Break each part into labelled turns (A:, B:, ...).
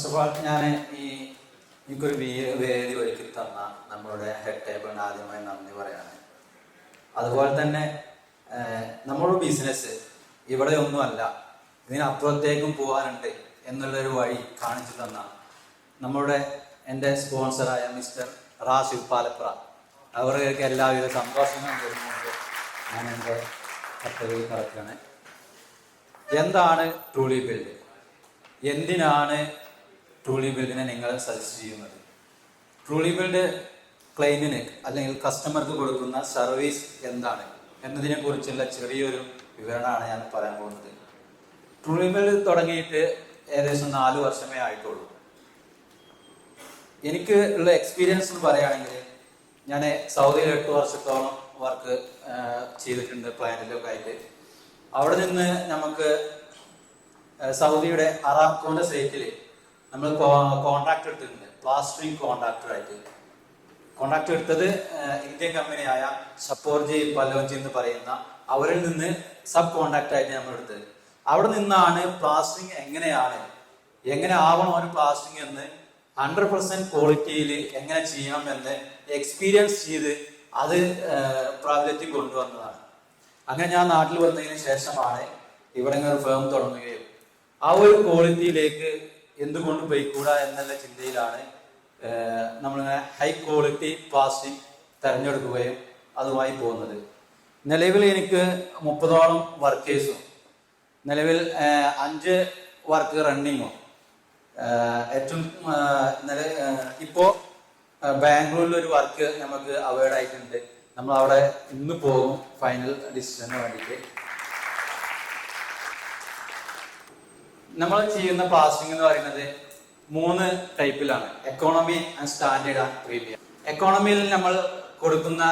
A: First of all ഞാൻ എനിക്കൊരു വേദി ഒരുക്കി തന്ന നമ്മളുടെ ഹെഡ് ടേബിളിന് ആദ്യമായി നന്ദി പറയാണ്. അതുപോലെ തന്നെ നമ്മുടെ ബിസിനസ് ഇവിടെ ഒന്നുമല്ല, ഇതിനപ്പുറത്തേക്കും പോകാനുണ്ട് എന്നുള്ളൊരു വഴി കാണിച്ചു തന്ന നമ്മളുടെ എൻ്റെ സ്പോൺസറായ മിസ്റ്റർ റാഷിദ് പാലപ്ര അവർക്ക് എല്ലാവിധ സന്തോഷങ്ങളും വരുന്നുണ്ട്. ഞാൻ എൻ്റെ കർത്തവ്യം നടക്കുകയാണ്. എന്താണ് ട്രൂലി ബിൽഡ്? എന്തിനാണ് ട്രൂലി ബിൽഡിനെ നിങ്ങൾ സജസ്റ്റ് ചെയ്യുന്നത്? ട്രൂലി ബിൽഡ് ക്ലയന്റിന് അല്ലെങ്കിൽ കസ്റ്റമർക്ക് കൊടുക്കുന്ന സർവീസ് എന്താണ് എന്നതിനെ കുറിച്ചുള്ള ചെറിയൊരു വിവരണമാണ് ഞാൻ പറയാൻ പോകുന്നത്. ട്രൂലി ബിൽഡ് തുടങ്ങിയിട്ട് ഏകദേശം 4 വർഷമേ ആയിട്ടുള്ളൂ. എനിക്ക് ഉള്ള എക്സ്പീരിയൻസ് എന്ന് പറയുകയാണെങ്കിൽ, ഞാൻ സൗദിയിൽ 8 വർഷത്തോളം വർക്ക് ചെയ്തിട്ടുണ്ട് പ്ലാന്റിലൊക്കെ ആയിട്ട്. അവിടെ നിന്ന് നമുക്ക് സൗദിയുടെ അറാംകോന്റെ സൈറ്റിൽ നമ്മൾ കോൺട്രാക്ട് എടുത്തിട്ടുണ്ട്. പ്ലാസ്റ്ററിങ് കോൺട്രാക്ടറായിട്ട് കോൺട്രാക്ട് എടുത്തത് ഇന്ത്യൻ കമ്പനിയായ ഷപ്പോർജി പല്ലോഞ്ചി എന്ന് പറയുന്ന അവരിൽ നിന്ന് സബ് കോൺട്രാക്ട് ആയിട്ട് നമ്മൾ എടുത്തത്. അവിടെ നിന്നാണ് പ്ലാസ്റ്ററിങ് എങ്ങനെ ആവണം ഒരു പ്ലാസ്റ്ററിങ് എന്ന് 100% ക്വാളിറ്റിയിൽ എങ്ങനെ ചെയ്യണം എന്ന് എക്സ്പീരിയൻസ് ചെയ്ത് അത് പ്രാബല്യത്തിൽ കൊണ്ടുവന്നതാണ്. അങ്ങനെ ഞാൻ നാട്ടിൽ വന്നതിന് ശേഷമാണ് ഇവിടെ ഒരു ഫേം തുടങ്ങുകയും ആ ഒരു ക്വാളിറ്റിയിലേക്ക് എന്തുകൊണ്ട് പോയിക്കൂടാ എന്നുള്ള ചിന്തയിലാണ് നമ്മളിങ്ങനെ ഹൈ ക്വാളിറ്റി പ്ലാസ്റ്റിക് തിരഞ്ഞെടുക്കുകയും അതുമായി പോകുന്നത്. നിലവിൽ എനിക്ക് 30ഓളം വർക്കേഴ്സും നിലവിൽ 5 വർക്ക് റണ്ണിങ്ങും ഏറ്റവും ഇപ്പോൾ ബാംഗ്ലൂരിൽ ഒരു വർക്ക് നമുക്ക് അവോയ്ഡ് ആയിട്ടുണ്ട്. നമ്മൾ അവിടെ ഇന്ന് പോകും ഫൈനൽ ഡിസിഷന് വേണ്ടിയിട്ട്. നമ്മൾ ചെയ്യുന്ന പ്ലാസ്റ്റിക് എന്ന് പറയുന്നത് 3 ടൈപ്പിലാണ്: എക്കോണമി, സ്റ്റാൻഡേർഡ് ആൻഡ് പ്രീമിയം. എക്കോണമിയിൽ നമ്മൾ കൊടുക്കുന്ന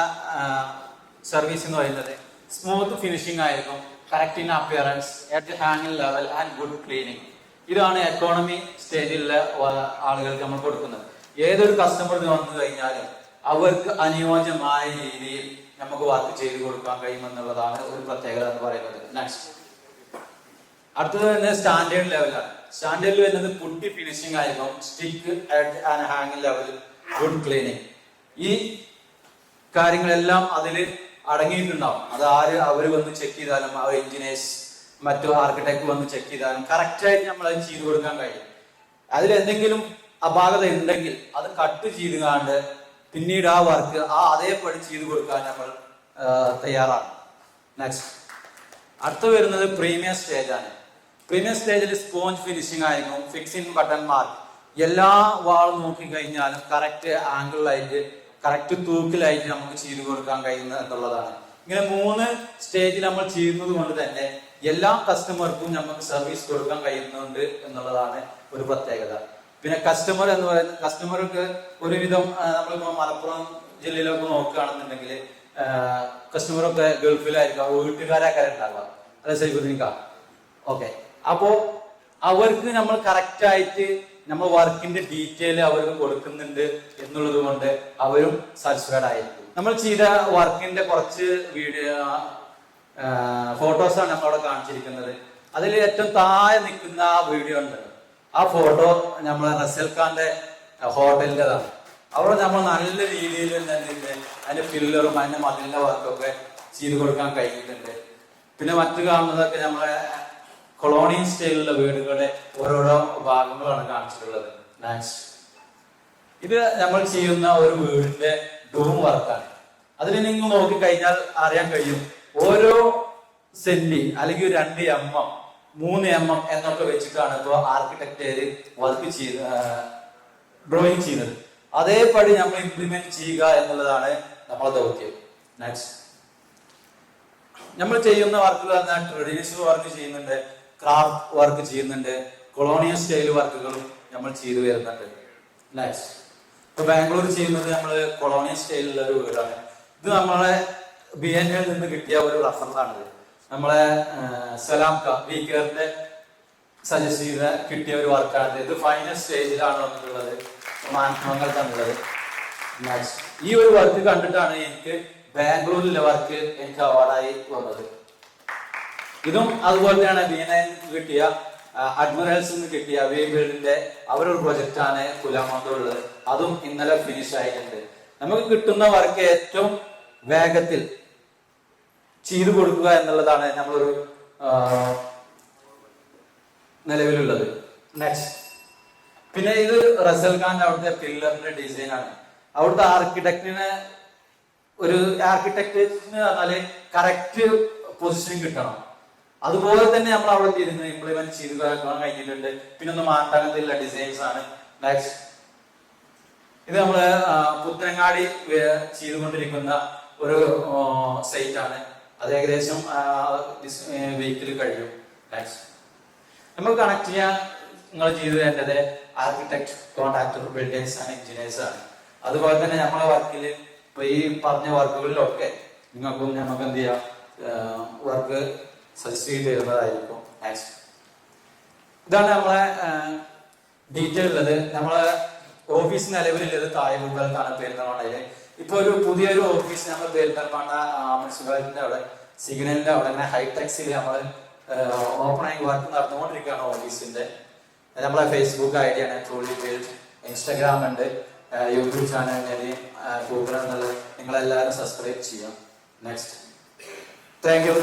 A: സർവീസ് എന്ന് പറയുന്നത് സ്മൂത്ത് ഫിനിഷിംഗ് ആയിരിക്കും, കറക്റ്റ് ഇൻ അപ്പിയറൻസ്, എഡ്ജ് ഹാങ്ങിങ് ലെവൽ ആൻഡ് ഗുഡ് ക്ലീനിങ്. ഇതാണ് എക്കോണമി സ്റ്റേജിലുള്ള ആളുകൾക്ക് നമ്മൾ കൊടുക്കുന്നത്. ഏതൊരു കസ്റ്റമർ വന്നു കഴിഞ്ഞാലും അവർക്ക് അനുയോജ്യമായ രീതിയിൽ നമുക്ക് വർക്ക് ചെയ്ത് കൊടുക്കാൻ കഴിയുമെന്നുള്ളതാണ് ഒരു പ്രത്യേകത എന്ന് പറയുന്നത്. നെക്സ്റ്റ് അടുത്തത് തന്നെ സ്റ്റാൻഡേർഡ് ലെവലാണ്. സ്റ്റാൻഡേർഡിൽ വരുന്നത് പുട്ടി ഫിനിഷിംഗ് ആയിരിക്കും, സ്റ്റിക്ക്, എഡ്ജ് ആൻഡ് ഹാങ്ങിങ് ലെവൽ, ഗുഡ് ക്ലീനിങ്. ഈ കാര്യങ്ങളെല്ലാം അതിൽ അടങ്ങിയിട്ടുണ്ടാവും. അത് അവർ വന്ന് ചെക്ക് ചെയ്താലും, അവർ എഞ്ചിനീയേഴ്സ് മറ്റു ആർക്കിടെക്ട് വന്ന് ചെക്ക് ചെയ്താലും കറക്റ്റായിട്ട് നമ്മൾ അത് ചെയ്തു കൊടുക്കാൻ കഴിയും. അതിൽ എന്തെങ്കിലും അപാകത ഉണ്ടെങ്കിൽ അത് കട്ട് ചെയ്ത് കാണ്ട് പിന്നീട് ആ വർക്ക് അതേപടി ചെയ്തു കൊടുക്കാൻ നമ്മൾ തയ്യാറാണ്. നെക്സ്റ്റ് അടുത്ത് വരുന്നത് പ്രീമിയം സ്റ്റേജ് ആണ്. പ്രീമിയം സ്റ്റേജിൽ സ്പോഞ്ച് ഫിനിഷിംഗ് ആയിരിക്കും, ഫിക്സിംഗ് ബട്ടൺ മാർക്ക്. എല്ലാ വാളും നോക്കി കഴിഞ്ഞാലും കറക്റ്റ് ആംഗിളിലായിട്ട് കറക്റ്റ് തൂക്കിലായിട്ട് നമുക്ക് ചെയ്തു കൊടുക്കാൻ കഴിയുന്ന എന്നുള്ളതാണ്. ഇങ്ങനെ 3 സ്റ്റേജിൽ നമ്മൾ ചെയ്യുന്നത് കൊണ്ട് തന്നെ എല്ലാ കസ്റ്റമർക്കും നമുക്ക് സർവീസ് കൊടുക്കാൻ കഴിയുന്നുണ്ട് എന്നുള്ളതാണ് ഒരു പ്രത്യേകത. പിന്നെ കസ്റ്റമർ എന്ന് പറയുന്നത്, കസ്റ്റമർക്ക് ഒരുവിധം നമ്മളിപ്പോ മലപ്പുറം ജില്ലയിലൊക്കെ നോക്കുകയാണെന്നുണ്ടെങ്കിൽ കസ്റ്റമറൊക്കെ ഗൾഫിലായിരിക്കും, വീട്ടുകാരൊക്കെ ഉണ്ടാവുക. അല്ലെ സൈബുദ്ദീനിക്ക? ഓക്കെ. അപ്പോ അവർക്ക് നമ്മൾ കറക്റ്റ് ആയിട്ട് നമ്മൾ വർക്കിന്റെ ഡീറ്റെയിൽ അവർക്ക് കൊടുക്കുന്നുണ്ട് എന്നുള്ളത് കൊണ്ട് അവരും സാറ്റിസ്ഫൈഡ് ആയിരിക്കും. നമ്മൾ ചെയ്ത വർക്കിന്റെ കുറച്ച് ഫോട്ടോസാണ് നമ്മളവിടെ കാണിച്ചിരിക്കുന്നത്. അതിൽ ഏറ്റവും താഴെ നിൽക്കുന്ന ആ വീഡിയോ ഉണ്ട്. ആ ഫോട്ടോ നമ്മളെ റസൽ ഖാന്റെ ഹോട്ടലിൻ്റെതാണ്. അവിടെ നമ്മൾ നല്ല രീതിയിൽ തന്നെ അതിന്റെ ഫില്ലറും അതിന്റെ മതിലിന്റെ വർക്കൊക്കെ ചെയ്ത് കൊടുക്കാൻ കഴിഞ്ഞിട്ടുണ്ട്. പിന്നെ മറ്റു കാണുന്നതൊക്കെ നമ്മളെ കൊളോണിയൽ സ്റ്റൈലിലുള്ള വീടുകളുടെ ഓരോരോ ഭാഗങ്ങളാണ് കാണിച്ചിട്ടുള്ളത്. നെക്സ്റ്റ് ഇത് നമ്മൾ ചെയ്യുന്ന ഒരു വീടിന്റെ ഡൂം വർക്കാണ്. അതിൽ നിങ്ങൾ നോക്കിക്കഴിഞ്ഞാൽ അറിയാൻ കഴിയും, ഓരോ സെന്റി അല്ലെങ്കിൽ 2 mm 3 mm എന്നൊക്കെ വെച്ചിട്ടാണ് ഇപ്പോൾ ആർക്കിടെക്ചർ വർക്ക് ഡ്രോയിങ് ചെയ്യുന്നത്. അതേപടി നമ്മൾ ഇംപ്ലിമെന്റ് ചെയ്യുക എന്നുള്ളതാണ് നമ്മളെ ദൗത്യം. നെക്സ്റ്റ് നമ്മൾ ചെയ്യുന്ന വർക്കുകൾ എന്നാൽ ട്രഡീഷണൽ വർക്ക് ചെയ്യുന്നുണ്ട്, ക്രാഫ്റ്റ് വർക്ക് ചെയ്യുന്നുണ്ട്, കൊളോണിയൽ സ്റ്റൈൽ വർക്കുകളും നമ്മൾ ചെയ്തു വരുന്നുണ്ട്. നെക്സ്റ്റ് ഇപ്പൊ ബാംഗ്ലൂർ ചെയ്യുന്നത് നമ്മൾ കൊളോണിയൽ സ്റ്റൈലിലുള്ള ഒരു വീടാണ്. ഇത് നമ്മളെ BNL നിന്ന് കിട്ടിയ ഒരു റഫറൻസാണിത്. നമ്മളെ സലാം വീക്കറിന്റെ സജസ്റ്റ് ചെയ്ത കിട്ടിയ ഒരു വർക്കാണ്. ഇത് ഫൈനൽ സ്റ്റേജിലാണ് വന്നിട്ടുള്ളത്, മാനങ്ങൾ തന്നുള്ളത്. നെക്സ്റ്റ് ഈ ഒരു വർക്ക് കണ്ടിട്ടാണ് എനിക്ക് ബാംഗ്ലൂരിലെ വർക്ക് എനിക്ക് അവാർഡായി വന്നത്. ഇതും അതുപോലെ തന്നെയാണ് BNL കിട്ടിയ അഡ്മിറൽസ് നിന്ന് കിട്ടിയ വേബിൾഡിന്റെ അവരൊരു പ്രൊജക്റ്റാണ് കുലാമന്തോളുള്ളത്. അതും ഇന്നലെ ഫിനിഷ് ആയിട്ടുണ്ട്. നമുക്ക് കിട്ടുന്ന വർക്ക് ഏറ്റവും വേഗത്തിൽ ചെയ്തു കൊടുക്കുക എന്നുള്ളതാണ് നമ്മളൊരു നിലവിലുള്ളത്. നെക്സ്റ്റ്, പിന്നെ ഇത് റസൽ ഖാന്റെ അവിടുത്തെ പില്ലറിന്റെ ഡിസൈൻ ആണ്. അവിടുത്തെ ആർക്കിടെക്റ്റിന് പറഞ്ഞാല് കറക്റ്റ് പൊസിഷൻ കിട്ടണം. അതുപോലെ തന്നെ നമ്മൾ അവിടെ ഇരുന്ന് ഇംപ്ലിമെന്റ് ചെയ്ത് കഴിഞ്ഞിട്ടുണ്ട്. പിന്നെ ഒന്നും മാറ്റാനുള്ള ഡിസൈൻസ് ആണ്. നെക്സ്റ്റ്, ഇത് നമ്മള് പുത്തനങ്ങാടി ചെയ്തുകൊണ്ടിരിക്കുന്ന ഒരു സൈറ്റ് ആണ്. അത് ഏകദേശം വീക്കിൽ കഴിയും. നെക്സ്റ്റ്, നമുക്ക് കണക്ട് ചെയ്യാൻ നിങ്ങൾ ചെയ്തു തരേണ്ടത് architect, contractor, builders and engineers ആണ്. അതുപോലെ തന്നെ നമ്മളെ വർക്കിൽ ഇപ്പൊ ഈ പറഞ്ഞ വർക്കുകളിലൊക്കെ നിങ്ങൾക്കും നമുക്ക് എന്ത് ചെയ്യാം, വർക്ക് സജസ്റ്റ് ചെയ്ത് തരുന്നതായിരിക്കും. നെക്സ്റ്റ്, ഇതാണ് നമ്മളെ ഡീറ്റെയിൽ ഉള്ളത്. നമ്മളെ ഓഫീസ് നിലവിലുള്ളത് താഴെക്കാണ് പെരിന്തൽമണ്ണയില്. ഇപ്പൊ ഒരു പുതിയൊരു ഓഫീസ് നമ്മൾ പെരിന്തൽമണ്ണ മുനിസിപ്പാലിറ്റിന്റെ അവിടെ സിഗ്നലിന്റെ അവിടെ തന്നെ ഹൈടെക്സിൽ നമ്മൾ ഓപ്പണായി വർക്ക് നടന്നുകൊണ്ടിരിക്കുകയാണ് ഓഫീസിന്റെ. നമ്മളെ ഫേസ്ബുക്ക് ഐ ഡി ആണ് ട്രൂലി ബിൽഡ്, ഇൻസ്റ്റാഗ്രാം ഉണ്ട്, യൂട്യൂബ് ചാനൽ ഗൂഗിൾ എന്നുള്ളത്. നിങ്ങളെല്ലാവരും സബ്സ്ക്രൈബ് ചെയ്യാം. Next, thank you.